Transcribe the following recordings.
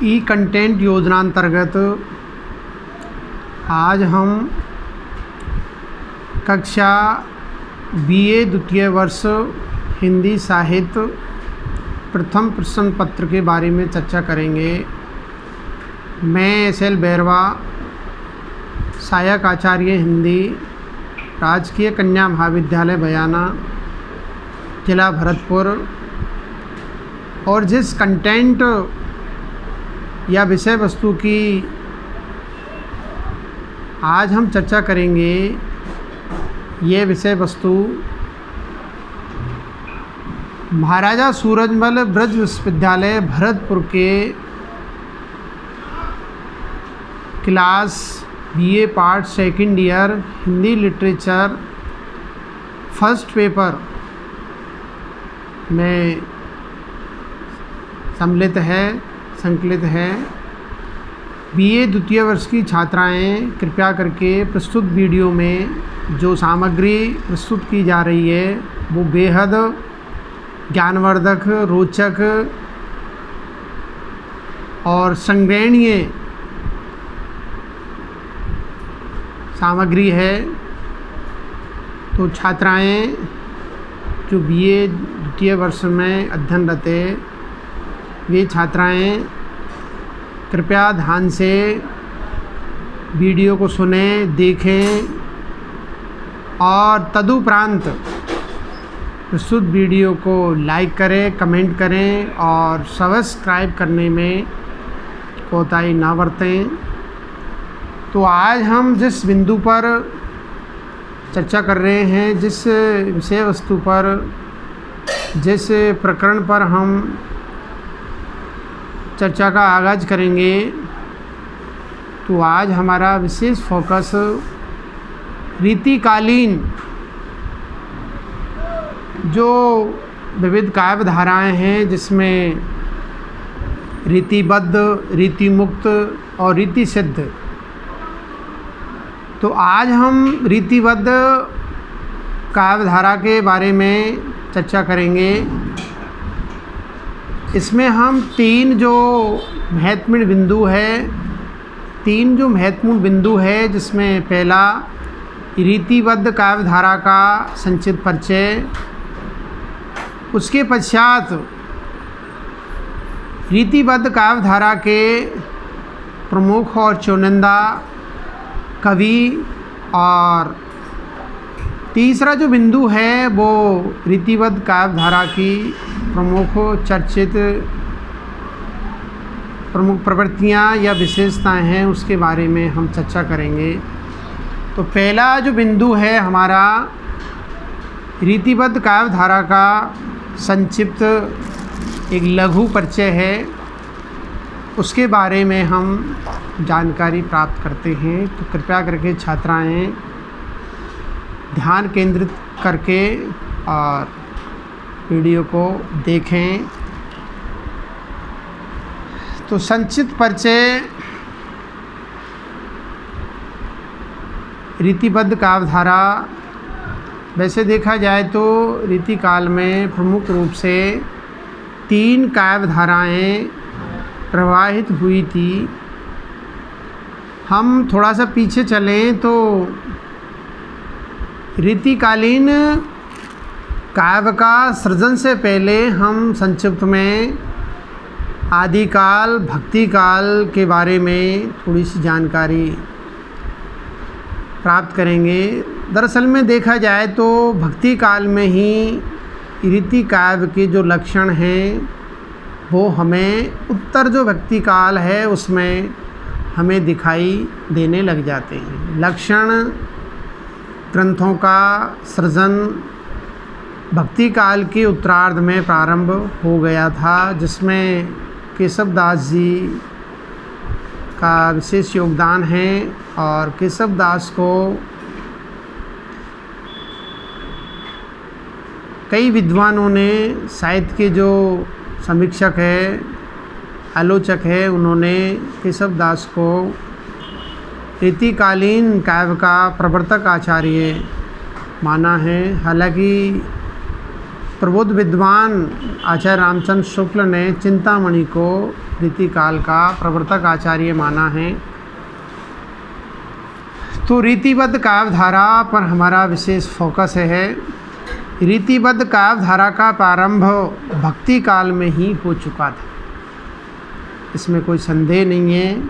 ई content योजना अंतर्गत आज हम कक्षा बीए द्वितीय वर्ष हिंदी साहित्य प्रथम प्रश्न पत्र के बारे में चर्चा करेंगे। मैं एस.एल. बैरवा, सहायक आचार्य हिंदी, राजकीय कन्या महाविद्यालय बयाना, जिला भरतपुर, और जिस कंटेंट या विषय वस्तु की आज हम चर्चा करेंगे, ये विषय वस्तु महाराजा सूरजमल ब्रज विश्वविद्यालय भरतपुर के class BA part second year Hindi literature first paper में संकलित है। बीए द्वितीय वर्ष की छात्राएं कृपया करके प्रस्तुत वीडियो में जो सामग्री प्रस्तुत की जा रही है वो बेहद ज्ञानवर्धक, रोचक और संग्रहणीय सामग्री है। तो छात्राएं जो बीए द्वितीय वर्ष में अध्ययनरत है, वे छात्राएं कृपया ध्यान से वीडियो को सुनें, देखें और तदुपरांत प्रस्तुत वीडियो को लाइक करें, कमेंट करें और सब्सक्राइब करने में कोताही ना बरतें। तो आज हम जिस बिंदु पर चर्चा कर रहे हैं, जिस विषय वस्तु पर, जिस प्रकरण पर हम चर्चा का आगाज़ करेंगे, तो आज हमारा विशेष फोकस रीतिकालीन जो विविध काव्य धाराएँ हैं, जिसमें रीतिबद्ध, रीतिमुक्त और रीति सिद्ध। तो आज हम रीतिबद्ध काव्य धारा के बारे में चर्चा करेंगे। इसमें हम तीन जो महत्वपूर्ण बिंदु है, जिसमें पहला रीतिबद्ध काव्य धारा का संक्षिप्त परिचय, उसके पश्चात रीतिबद्ध काव्य धारा के प्रमुख और चुनिंदा कवि, और तीसरा जो बिंदु है वो रीतिबद्ध काव्य धारा की प्रमुख प्रवृत्तियाँ या विशेषताएं हैं, उसके बारे में हम चर्चा करेंगे। तो पहला जो बिंदु है हमारा रीतिबद्ध काव्य धारा का संक्षिप्त एक लघु परिचय है, उसके बारे में हम जानकारी प्राप्त करते हैं। तो कृपया करके छात्राएं ध्यान केंद्रित करके और वीडियो को देखें। तो संक्षिप्त परिचय रीतिबद्ध काव्य धारा, वैसे देखा जाए तो रीतिकाल में प्रमुख रूप से तीन काव्य धाराएं प्रवाहित हुई थी। हम थोड़ा सा पीछे चलें तो रीतिकालीन काव्य का सृजन से पहले हम संक्षिप्त में आदिकाल, भक्तिकाल के बारे में थोड़ी सी जानकारी प्राप्त करेंगे। दरअसल में देखा जाए तो भक्ति काल में ही रीति काव्य के जो लक्षण हैं वो हमें उत्तर जो भक्ति काल है उसमें हमें दिखाई देने लग जाते हैं। लक्षण ग्रंथों का सृजन भक्ति काल के उत्तरार्ध में प्रारंभ हो गया था, जिसमें केशवदास जी का विशेष योगदान है। और केशवदास को कई विद्वानों ने, साहित्य के जो समीक्षक है, आलोचक है, उन्होंने केशवदास को रीतिकालीन काव्य का प्रवर्तक आचार्य माना है। हालांकि प्रबुद्ध विद्वान आचार्य रामचंद्र शुक्ल ने चिंतामणि को रीतिकाल का प्रवर्तक आचार्य माना है। तो रीतिबद्ध काव्यधारा पर हमारा विशेष फोकस है। रीतिबद्ध काव्यधारा का प्रारंभ भक्ति काल में ही हो चुका था, इसमें कोई संदेह नहीं है।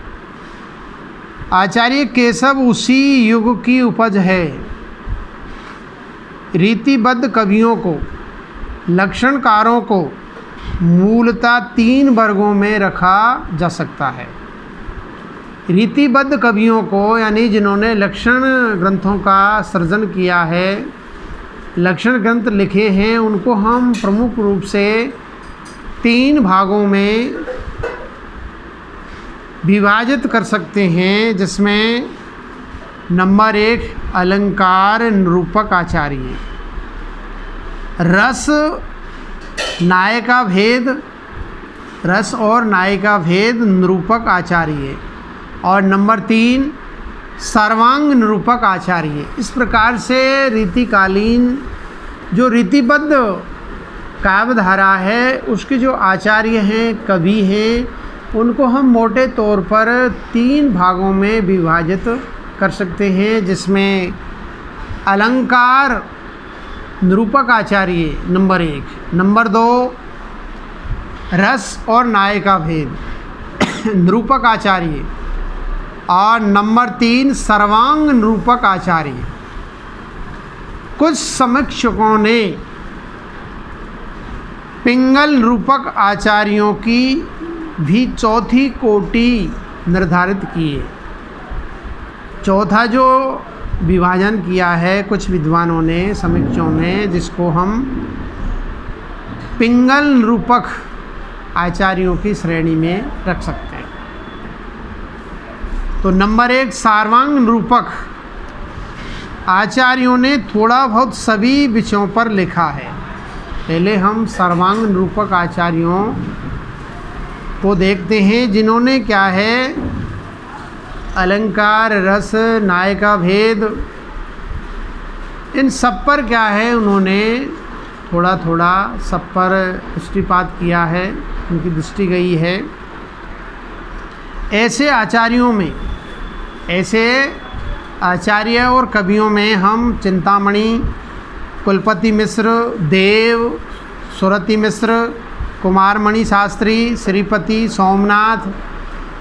आचार्य केशव उसी युग की उपज है। रीतिबद्ध कवियों को, लक्षणकारों को मूलतः 3 वर्गों में रखा जा सकता है। रीतिबद्ध कवियों को यानी जिन्होंने लक्षण ग्रंथों का सृजन किया है, लक्षण ग्रंथ लिखे हैं, उनको हम प्रमुख रूप से 3 भागों में विभाजित कर सकते हैं, जिसमें नंबर 1 अलंकार निरूपक आचार्य, रस नायिका भेद, रस और नायिका भेद निरूपक आचार्य, और नंबर 3 सर्वांग निरूपक आचार्य। इस प्रकार से रीतिकालीन जो रीतिबद्ध काव्यधारा है उसके जो आचार्य हैं, कवि हैं, उनको हम मोटे तौर पर 3 भागों में विभाजित कर सकते हैं, जिसमें अलंकार निरूपक आचार्य नंबर 1, नंबर 2 रस और नायिका भेद निरूपक आचार्य, और नंबर 3 सर्वांग निरूपक आचार्य। कुछ समीक्षकों ने पिंगल निरूपक आचार्यों की भी चौथी कोटि निर्धारित की है। चौथा जो विभाजन किया है कुछ विद्वानों ने, समीक्षकों ने, जिसको हम पिंगल निरूपक आचार्यों की श्रेणी में रख सकते हैं। तो नंबर 1 सर्वांग निरूपक आचार्यों ने थोड़ा बहुत सभी विषयों पर लिखा है। पहले हम सर्वांग निरूपक आचार्यों को देखते हैं, जिन्होंने क्या है अलंकार, रस, नायिका भेद, इन सब पर क्या है उन्होंने थोड़ा थोड़ा सब पर दृष्टिपात किया है, उनकी दृष्टि गई है। ऐसे आचार्यों में, ऐसे आचार्य और कवियों में हम चिंतामणि, कुलपति मिश्र, देव, सुरति मिश्र, कुमारमणि शास्त्री, श्रीपति, सोमनाथ,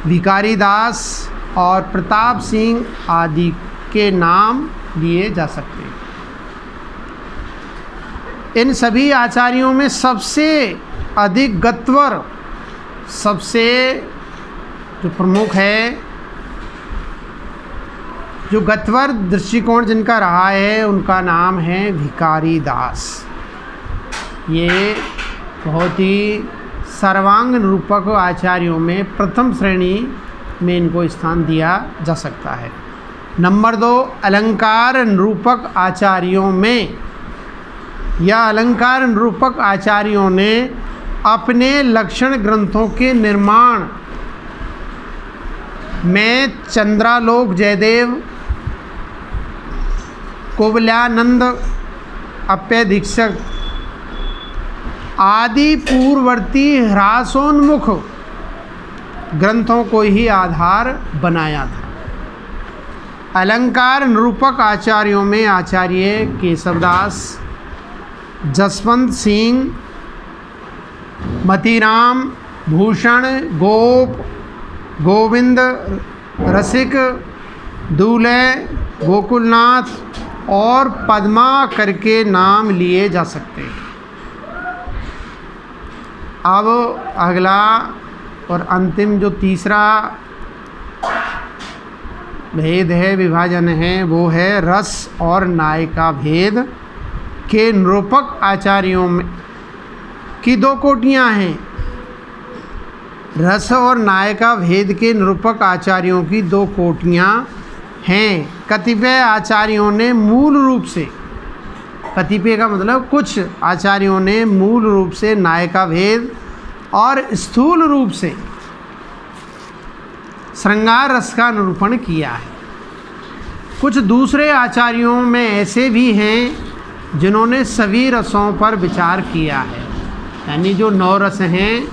भिकारी दास और प्रताप सिंह आदि के नाम लिए जा सकते हैं। इन सभी आचार्यों में सबसे अधिक गत्वर, सबसे जो प्रमुख है, जो गत्वर दृष्टिकोण जिनका रहा है, उनका नाम है भिकारी दास। ये बहुत ही सर्वांग निरूपक आचार्यों में प्रथम श्रेणी में इनको स्थान दिया जा सकता है। नंबर 2 अलंकार निरूपक आचार्यों में, या अलंकार निरूपक आचार्यों ने अपने लक्षण ग्रंथों के निर्माण में चंद्रालोक जयदेव, कुवलयानंद, अप्पय दीक्षक आदि पूर्ववर्ती ह्रासोन्मुख ग्रंथों को ही आधार बनाया था। अलंकार निरूपक आचार्यों में आचार्य केशवदास, जसवंत सिंह, मतीराम, भूषण, गोप, गोविंद, रसिक, दूल्हे, गोकुलनाथ और पद्मा करके नाम लिए जा सकते हैं। अब अगला और अंतिम जो तीसरा भेद है, विभाजन है, वो है रस और नायिका भेद के निरूपक आचार्यों में की 2 कोटियाँ हैं। रस और नायिका भेद के निरूपक आचार्यों की 2 कोटियाँ हैं। कतिपय आचार्यों ने मूल रूप से, कतिपय का मतलब कुछ आचार्यों ने मूल रूप से नायिका भेद और स्थूल रूप से श्रृंगार रस का निरूपण किया है। कुछ दूसरे आचार्यों में ऐसे भी हैं जिन्होंने सभी रसों पर विचार किया है, यानी जो 9 रस हैं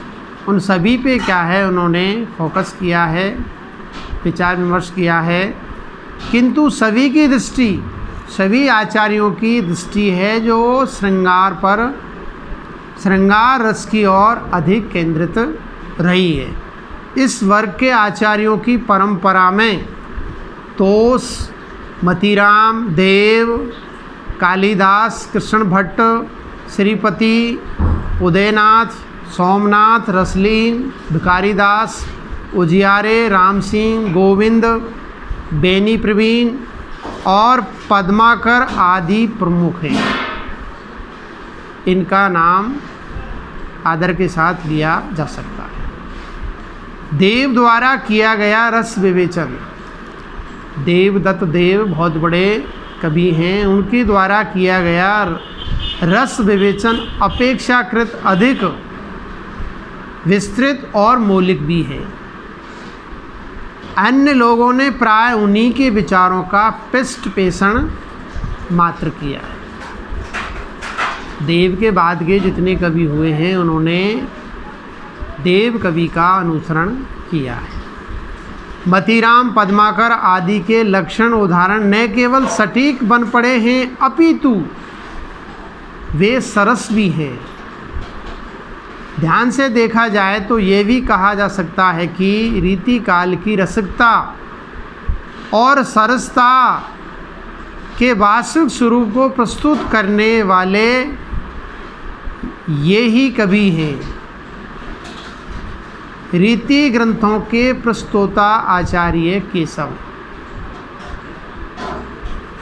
उन सभी पे क्या है उन्होंने फोकस किया है, विचार विमर्श किया है। किंतु सभी की दृष्टि, सभी आचार्यों की दृष्टि है जो श्रृंगार पर, श्रृंगार रस की ओर अधिक केंद्रित रही है। इस वर्ग के आचार्यों की परंपरा में तोष, मतीराम, देव, कालिदास, कृष्ण भट्ट, श्रीपति, उदयनाथ, सोमनाथ, रसलीन, भिखारीदास, उजियारे, राम सिंह, गोविंद, बेनी प्रवीण और पद्माकर आदि प्रमुख हैं। इनका नाम आदर के साथ लिया जा सकता है। देव द्वारा किया गया रस विवेचन, देवदत्त देव बहुत बड़े कवि हैं, उनके द्वारा किया गया रस विवेचन अपेक्षाकृत अधिक विस्तृत और मौलिक भी है। अन्य लोगों ने प्राय उन्हीं के विचारों का पृष्ठ पेषण मात्र किया है। देव के बाद के जितने कवि हुए हैं उन्होंने देव कवि का अनुसरण किया है। मतीराम, पद्माकर आदि के लक्षण उदाहरण न केवल सटीक बन पड़े हैं अपितु वे सरस भी हैं। ध्यान से देखा जाए तो ये भी कहा जा सकता है कि रीति काल की रसिकता और सरसता के वास्तविक स्वरूप को प्रस्तुत करने वाले ये ही कवि हैं। रीति ग्रंथों के प्रस्तोता आचार्य केशव,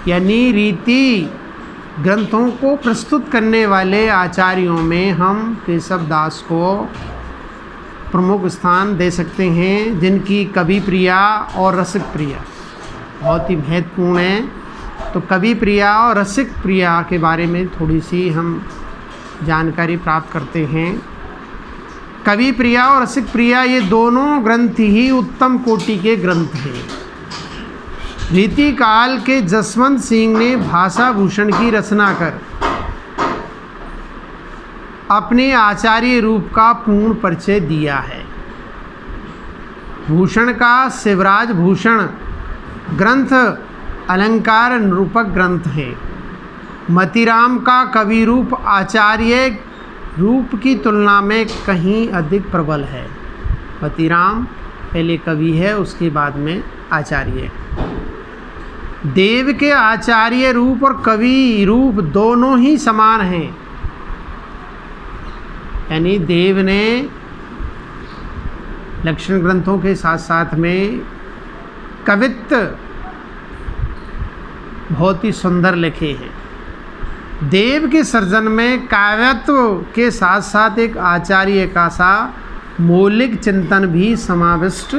यानी रीति ग्रंथों को प्रस्तुत करने वाले आचार्यों में हम केशव दास को प्रमुख स्थान दे सकते हैं, जिनकी कवि प्रिया और रसिक प्रिया बहुत ही महत्वपूर्ण है। तो कवि प्रिया और रसिक प्रिया के बारे में थोड़ी सी हम जानकारी प्राप्त करते हैं। कवि प्रिया और रसिक प्रिया ये दोनों ग्रंथ ही उत्तम कोटि के ग्रंथ हैं। रीति काल के जसवंत सिंह ने भाषा भूषण की रचना कर अपने आचार्य रूप का पूर्ण परिचय दिया है। भूषण का शिवराज भूषण ग्रंथ अलंकार निरूपक ग्रंथ है। मतीराम का कवि रूप आचार्य रूप की तुलना में कहीं अधिक प्रबल है। मतीराम पहले कवि है, उसके बाद में आचार्य। देव के आचार्य रूप और कवि रूप दोनों ही समान हैं, यानी देव ने लक्षण ग्रंथों के साथ साथ में कवित्व बहुत ही सुंदर लिखे हैं। देव के सर्जन में काव्यत्व के साथ साथ एक आचार्य का सा मौलिक चिंतन भी समाविष्ट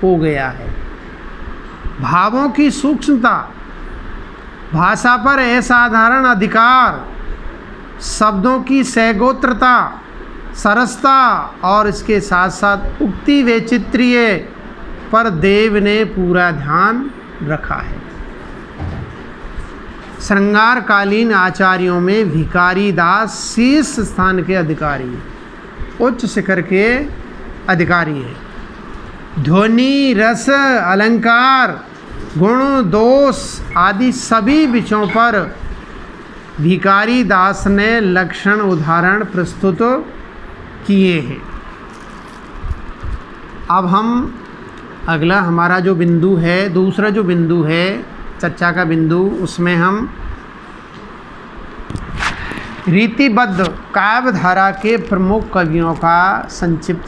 हो गया है। भावों की सूक्ष्मता, भाषा पर असाधारण अधिकार, शब्दों की सैगोत्रता, सरसता और इसके साथ साथ उक्ति वैचित्र्य पर देव ने पूरा ध्यान रखा है। श्रृंगारकालीन आचार्यों में भिखारीदास शीर्ष स्थान के अधिकारी, उच्च शिखर के अधिकारी है। ध्वनि, रस, अलंकार, गुण, दोष आदि सभी विषयों पर भिखारीदास ने लक्षण उदाहरण प्रस्तुत किए हैं। अब हम अगला हमारा जो बिंदु है, दूसरा जो बिंदु है चर्चा का बिंदु, उसमें हम रीतिबद्ध काव्य धारा के प्रमुख कवियों का संक्षिप्त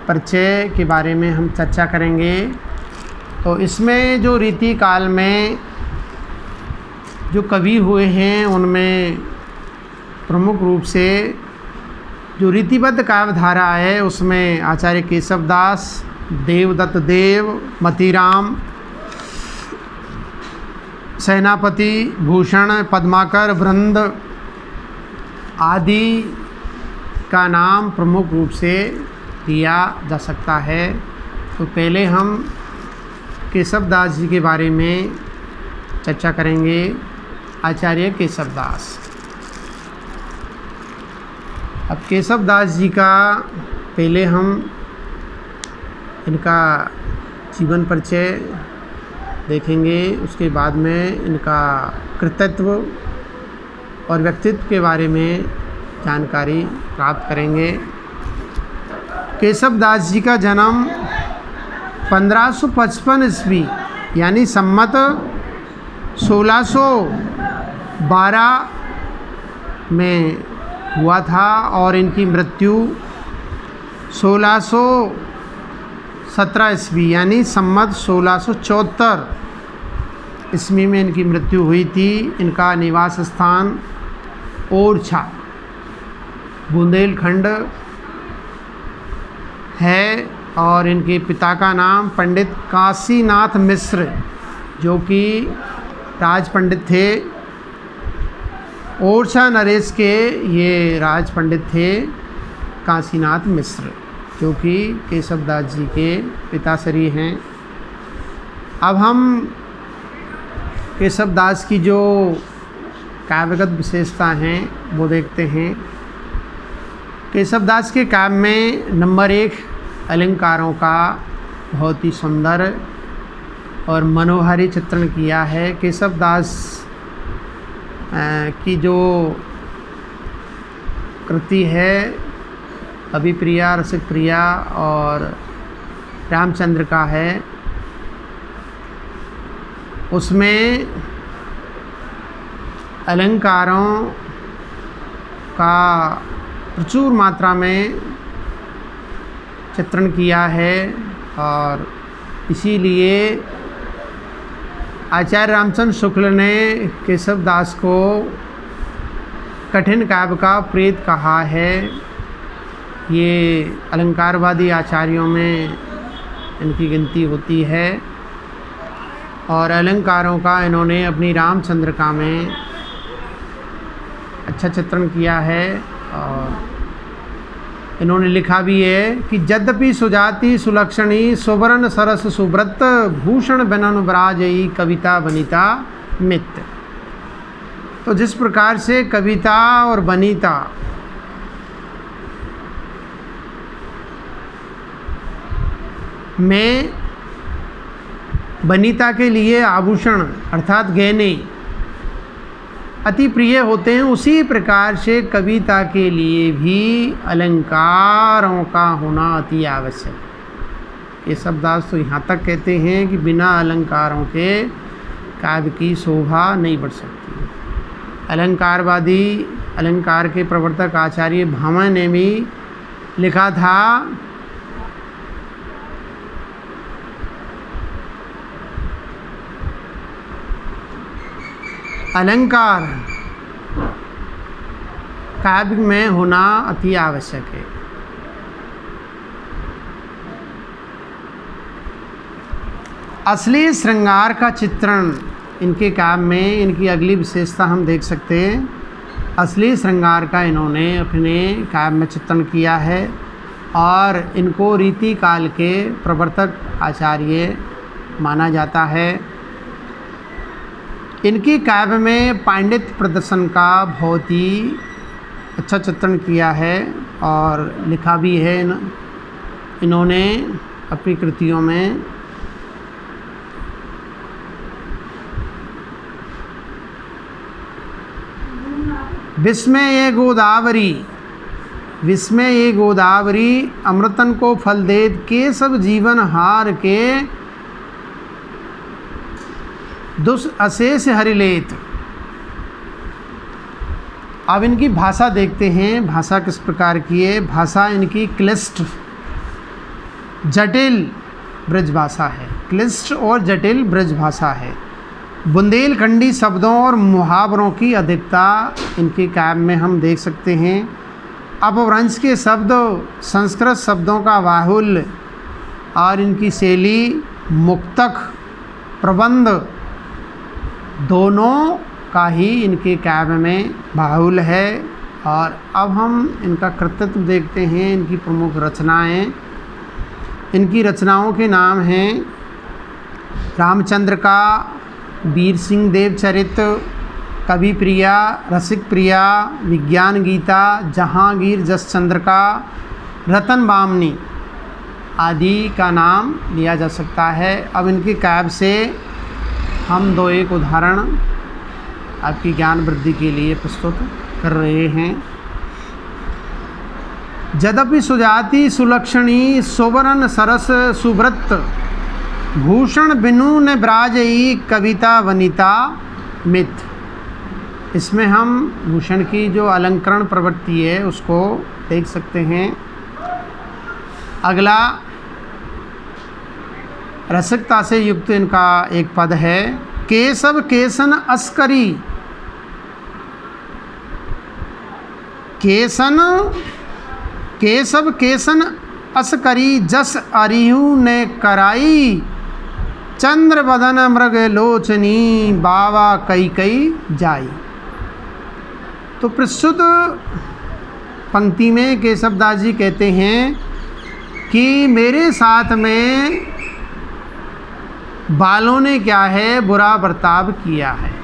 परिचय के बारे में हम चर्चा करेंगे। तो इसमें जो रीति काल में जो कवि हुए हैं उनमें प्रमुख रूप से जो रीतिबद्ध काव्य धारा है उसमें आचार्य केशव दास, देवदत्त देव, मतीराम, सेनापति, भूषण, पद्माकर, वृंद आदि का नाम प्रमुख रूप से लिया जा सकता है। तो पहले हम केशव दास जी के बारे में चर्चा करेंगे। आचार्य केशवदास। अब केशवदास जी का पहले हम इनका जीवन परिचय देखेंगे, उसके बाद में इनका कृतित्व और व्यक्तित्व के बारे में जानकारी प्राप्त करेंगे। केशवदास जी का जन्म 1555 ईस्वी यानी सम्मत 1612 में हुआ था और इनकी मृत्यु 1617 ईस्वी यानी सम्मत 1674 ईस्वी में इनकी मृत्यु हुई थी। इनका निवास स्थान ओरछा बुंदेलखंड है और इनके पिता का नाम पंडित काशीनाथ मिश्र जो कि राज पंडित थे। ओरछा नरेश के ये राज पंडित थे काशीनाथ मिश्र जो कि केशवदास जी के पिताश्री हैं। अब हम केशवदास की जो काव्यगत विशेषता हैं वो देखते हैं। केशवदास के काव्य में नंबर 1 अलंकारों का बहुत ही सुंदर और मनोहारी चित्रण किया है। केशवदास की जो कृति है अभिप्रिया, रसिक प्रिया और रामचंद्र का है, उसमें अलंकारों का प्रचुर मात्रा में चित्रण किया है और इसीलिए आचार्य रामचंद्र शुक्ल ने केशवदास को कठिन काव्य का प्रेत कहा है। ये अलंकारवादी आचार्यों में इनकी गिनती होती है और अलंकारों का इन्होंने अपनी रामचंद्रिका में अच्छा चित्रण किया है। और इन्होंने लिखा भी है कि यद्यपि सुजाति सुलक्षणी सुवर्ण सरस सुव्रत भूषण बनन ब्राजयी कविता वनिता मित्र। तो जिस प्रकार से कविता और वनिता में वनिता के लिए आभूषण अर्थात गहने अति प्रिय होते हैं, उसी प्रकार से कविता के लिए भी अलंकारों का होना अति आवश्यक है। केशवदास तो यहाँ तक कहते हैं कि बिना अलंकारों के काव्य की शोभा नहीं बढ़ सकती। अलंकारवादी अलंकार के प्रवर्तक आचार्य भामह ने भी लिखा था अलंकार काव्य में होना अति आवश्यक है। असली श्रृंगार का चित्रण इनके काव्य में, इनकी अगली विशेषता हम देख सकते हैं। असली श्रृंगार का इन्होंने अपने काव्य में चित्रण किया है और इनको रीति काल के प्रवर्तक आचार्य माना जाता है। इनकी काव्य में पांडित्य प्रदर्शन का बहुत ही अच्छा चित्रण किया है और लिखा भी है इन्होंने अपनी कृतियों में। विस्मय ये गोदावरी, विस्मय ये गोदावरी अमृतन को फल देत के सब जीवन हार के दुस अशेष हरिलेत। अब इनकी भाषा देखते हैं, भाषा किस प्रकार की है। भाषा इनकी क्लिष्ट जटिल ब्रज भाषा है, क्लिष्ट और जटिल ब्रज भाषा है। बुंदेलखंडी शब्दों और मुहावरों की अधिकता इनके काव्य में हम देख सकते हैं। अपभ्रंश के शब्द, संस्कृत शब्दों का बाहुल्य और इनकी शैली मुक्तक प्रबंध दोनों का ही इनके काव्य में बाहुल्य है। और अब हम इनका कृतित्व देखते हैं, इनकी प्रमुख रचनाएं। इनकी रचनाओं के नाम हैं रामचंद्र का, वीर सिंह देव चरित, कवि प्रिया, रसिक प्रिया, विज्ञान गीता, जहांगीर जस चंद्र का, रतन बामनी आदि का नाम लिया जा सकता है। अब इनकी काव्य से हम दो एक उदाहरण आपकी ज्ञान वृद्धि के लिए प्रस्तुत कर रहे हैं। यद्यपि सुजाति सुलक्षणी सुवर्ण सरस सुव्रत भूषण बिनु न ब्राजई कविता वनिता मिथ। इसमें हम भूषण की जो अलंकरण प्रवृत्ति है उसको देख सकते हैं। अगला रसिकता से युक्त इनका एक पद है, केशव केसन अस्करी, केशव केसन अस्करी जस अरिहु ने कराई, चंद्र बदन मृग लोचनी बावा कई कई जाई। तो प्रस्तुत पंक्ति में केशवदास जी कहते हैं कि मेरे साथ में बालों ने क्या है बुरा बर्ताव किया है।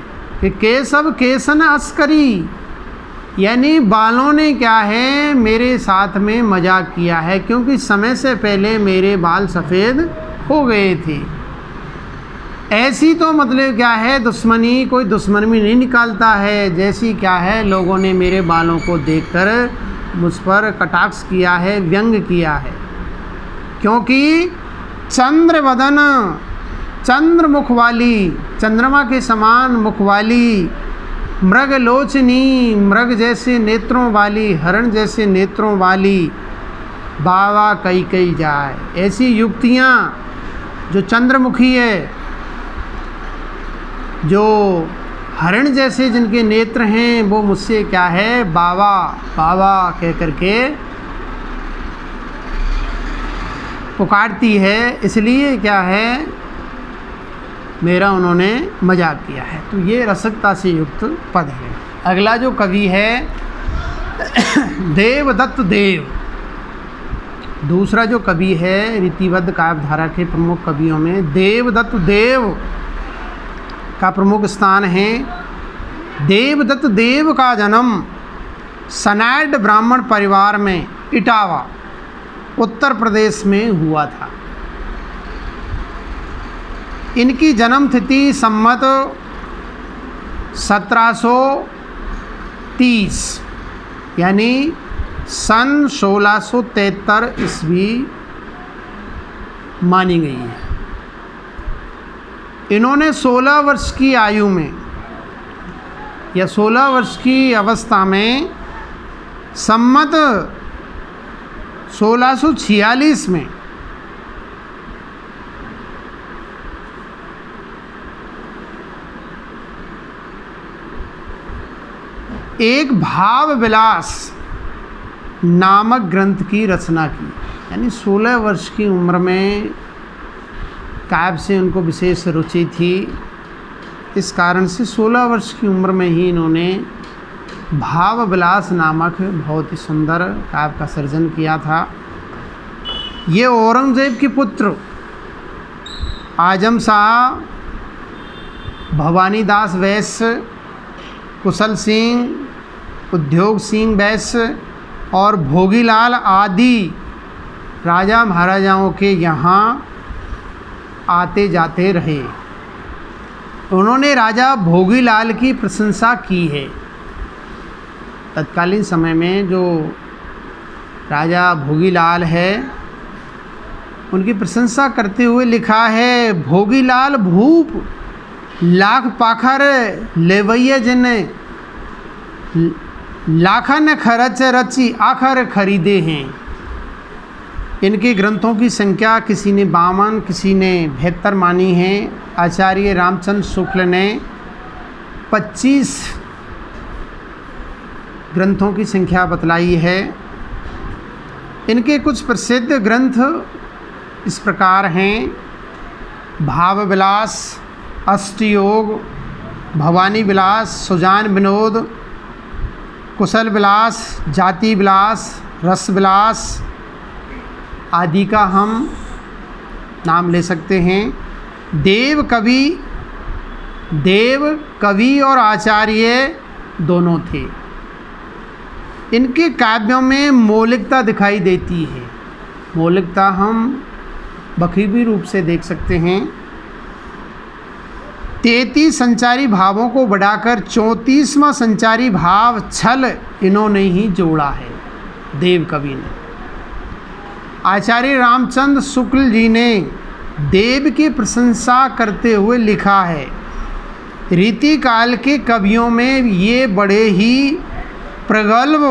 कि केशव केसन अस्करी, यानी बालों ने क्या है मेरे साथ में मजाक किया है, क्योंकि समय से पहले मेरे बाल सफ़ेद हो गए थे। ऐसी तो मतलब क्या है दुश्मनी, कोई दुश्मन भी नहीं निकालता है, जैसी क्या है लोगों ने मेरे बालों को देखकर मुझ पर कटाक्ष किया है, व्यंग किया है। क्योंकि चंद्र बदन, चंद्र मुख वाली, चंद्रमा के समान मुख वाली, मृग लोचनी, मृग जैसे नेत्रों वाली, हरण जैसे नेत्रों वाली, बावा कई कई जाए। ऐसी युक्तियाँ जो चंद्रमुखी है, जो हरण जैसे जिनके नेत्र हैं, वो मुझसे क्या है बावा बावा कह करके पुकारती है, इसलिए क्या है मेरा उन्होंने मजाक किया है। तो ये रसिकता से युक्त पद है। अगला जो कवि है देवदत्त देव, दूसरा जो कवि है रीतिबद्ध काव्यधारा के प्रमुख कवियों में देवदत्त देव का प्रमुख स्थान है। देवदत्त देव का जन्म सनाड ब्राह्मण परिवार में इटावा उत्तर प्रदेश में हुआ था। इनकी जन्म तिथि सम्मत 1730 यानी सन 1673 ईस्वी मानी गई है। इन्होंने 16 वर्ष की आयु में या 16 वर्ष की अवस्था में सम्मत 1646 में एक भाव विलास नामक ग्रंथ की रचना की। यानी 16 वर्ष की उम्र में काव्य से उनको विशेष रुचि थी, इस कारण से 16 वर्ष की उम्र में ही इन्होंने भाव विलास नामक बहुत ही सुंदर काव्य का सृजन किया था। ये औरंगजेब के पुत्र आजम शाह, भवानीदास वैश्य, कुशल सिंह, उद्योग सिंह वैश्य और भोगीलाल आदि राजा महाराजाओं के यहाँ आते जाते रहे। उन्होंने राजा भोगीलाल की प्रशंसा की है। तत्कालीन समय में जो राजा भोगीलाल है उनकी प्रशंसा करते हुए लिखा है, भोगीलाल भूप लाख पाखर लेवैया जिन लाखन खरच रची आखर खरीदे हैं। इनके ग्रंथों की संख्या किसी ने 52, किसी ने 72 मानी है। आचार्य रामचंद्र शुक्ल ने 25 ग्रंथों की संख्या बतलाई है। इनके कुछ प्रसिद्ध ग्रंथ इस प्रकार हैं, भाव विलास, अष्टयोग, भवानी विलास, सुजान विनोद, कुशल विलास, जाति विलास, रस विलास आदि का हम नाम ले सकते हैं। देव कवि देव, कवि और आचार्य दोनों थे। इनके काव्यों में मौलिकता दिखाई देती है। मौलिकता हम बखूबी रूप से देख सकते हैं। 33 संचारी भावों को बढ़ाकर 34वां संचारी भाव छल इन्होंने ही जोड़ा है, देव कवि ने। आचार्य रामचंद्र शुक्ल जी ने देव की प्रशंसा करते हुए लिखा है, रीति काल के कवियों में ये बड़े ही प्रगल्भ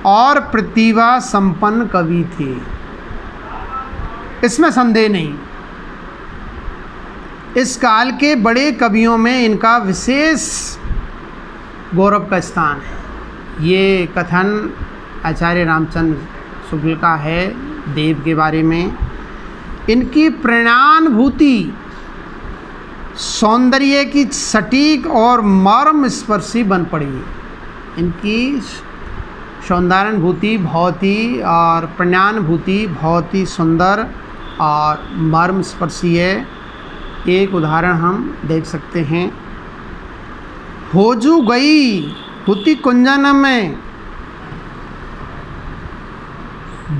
और प्रतिभा संपन्न कवि थे, इसमें संदेह नहीं। इस काल के बड़े कवियों में इनका विशेष गौरव का स्थान है। ये कथन आचार्य रामचंद्र शुक्ल का है देव के बारे में। इनकी प्रेरणानुभूति सौंदर्य की सटीक और मर्म स्पर्शी बन पड़ी है। इनकी सौंदर्यानुभूति बहुत ही और प्रेरणानुभूति बहुत ही सुंदर और मर्म स्पर्शी है। एक उदाहरण हम देख सकते हैं। होजू गई हुति कुंजन में,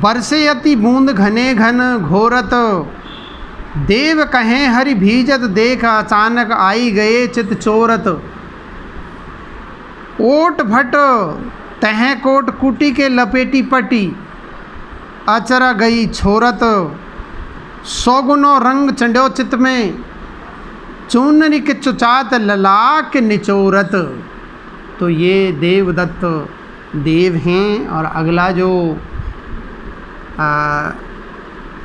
बरसे अति बूंद घने घन घोरत, देव कहें हरि भीजत देख अचानक आई गए चित चोरत, ओट भट तह कोट कुटी के लपेटी पटी, अचरा गई छोरत, सौगुनो रंग चंड्यो चित में, चूनरी के चुचात ललाक निचोरत। तो ये देवदत्त देव हैं। और अगला जो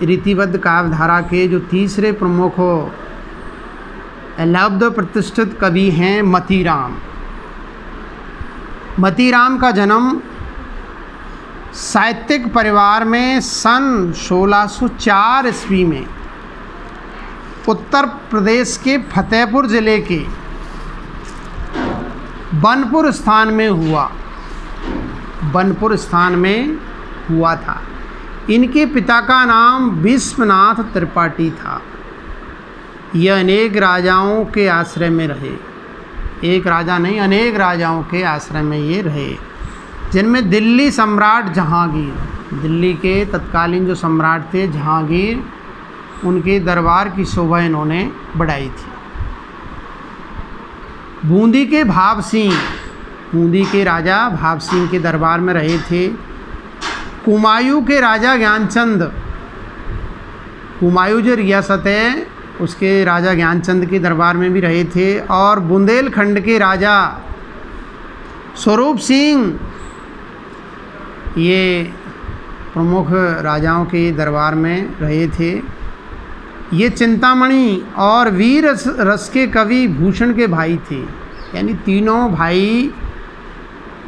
रीतिबद्ध काव्यधारा के जो तीसरे प्रमुख लब्ध प्रतिष्ठित कवि हैं मतीराम। मतीराम का जन्म साहित्यिक परिवार में सन 1604 ईस्वी में उत्तर प्रदेश के फतेहपुर ज़िले के बनपुर स्थान में हुआ। बनपुर स्थान में हुआ था। इनके पिता का नाम विश्वनाथ त्रिपाठी था। यह अनेक राजाओं के आश्रय में रहे। एक राजा नहीं, अनेक राजाओं के आश्रय में ये रहे, जिनमें दिल्ली सम्राट जहांगीर, दिल्ली के तत्कालीन जो सम्राट थे जहांगीर, उनके दरबार की शोभा इन्होंने बढ़ाई थी। बूंदी के भाव सिंह, बूंदी के राजा भाव सिंह के दरबार में रहे थे। कुमायूं के राजा ज्ञानचंद, कुमायूं जो रियासत है उसके राजा ज्ञानचंद के दरबार में भी रहे थे। और बुंदेलखंड के राजा स्वरूप सिंह, ये प्रमुख राजाओं के दरबार में रहे थे। ये चिंतामणि और वीर रस के कवि भूषण के भाई थे। यानी तीनों भाई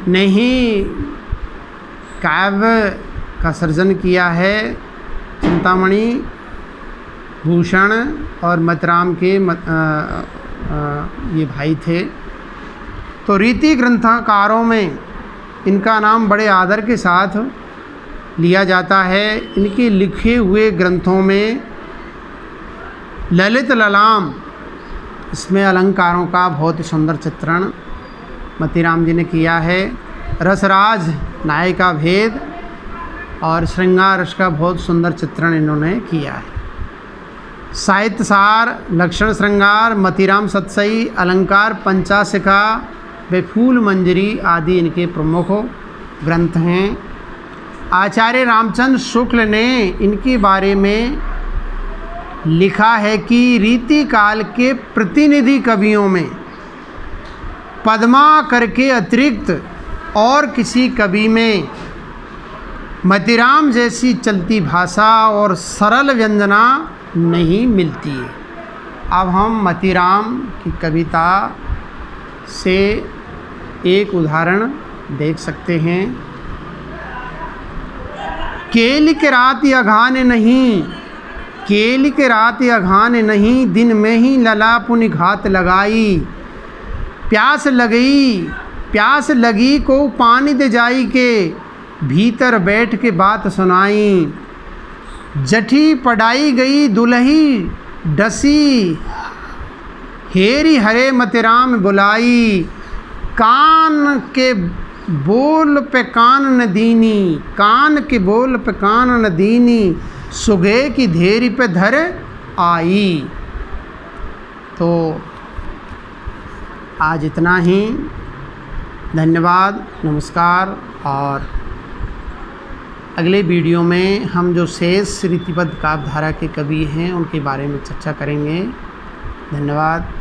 ने ही काव्य का सर्जन किया है। चिंतामणि, भूषण और मतीराम के ये भाई थे। तो रीति ग्रंथकारों में इनका नाम बड़े आदर के साथ लिया जाता है। इनके लिखे हुए ग्रंथों में ललित ललाम, इसमें अलंकारों का बहुत ही सुंदर चित्रण मतीराम जी ने किया है। रसराज, नायिका भेद और श्रृंगार रस का बहुत सुंदर चित्रण इन्होंने किया है। साहित्यसार, लक्षण श्रृंगार, मतीराम सतसई, अलंकार पंचाशिखा व फूल मंजरी आदि इनके प्रमुख ग्रंथ हैं। आचार्य रामचंद्र शुक्ल ने इनके बारे में लिखा है कि रीति काल के प्रतिनिधि कवियों में पद्माकर के अतिरिक्त और किसी कवि में मतीराम जैसी चलती भाषा और सरल व्यंजना नहीं मिलती है। अब हम मतीराम की कविता से एक उदाहरण देख सकते हैं। केली के रात अघान नहीं, केली के रात अघान नहीं, दिन में ही लला पुनि घात लगाई, प्यास लगी को पानी दे जाई के, भीतर बैठ के बात सुनाई, जठी पढ़ाई गई दुलही डसी हेरी हरे मति राम बुलाई, कान के बोल पे कान न दीनी, कान के बोल पे कान न दीनी, सुगे की धेरी पे धर आई। तो आज इतना ही। धन्यवाद, नमस्कार। और अगले वीडियो में हम जो शेष रीतिबद्ध काव्यधारा के कवि हैं उनके बारे में चर्चा करेंगे। धन्यवाद।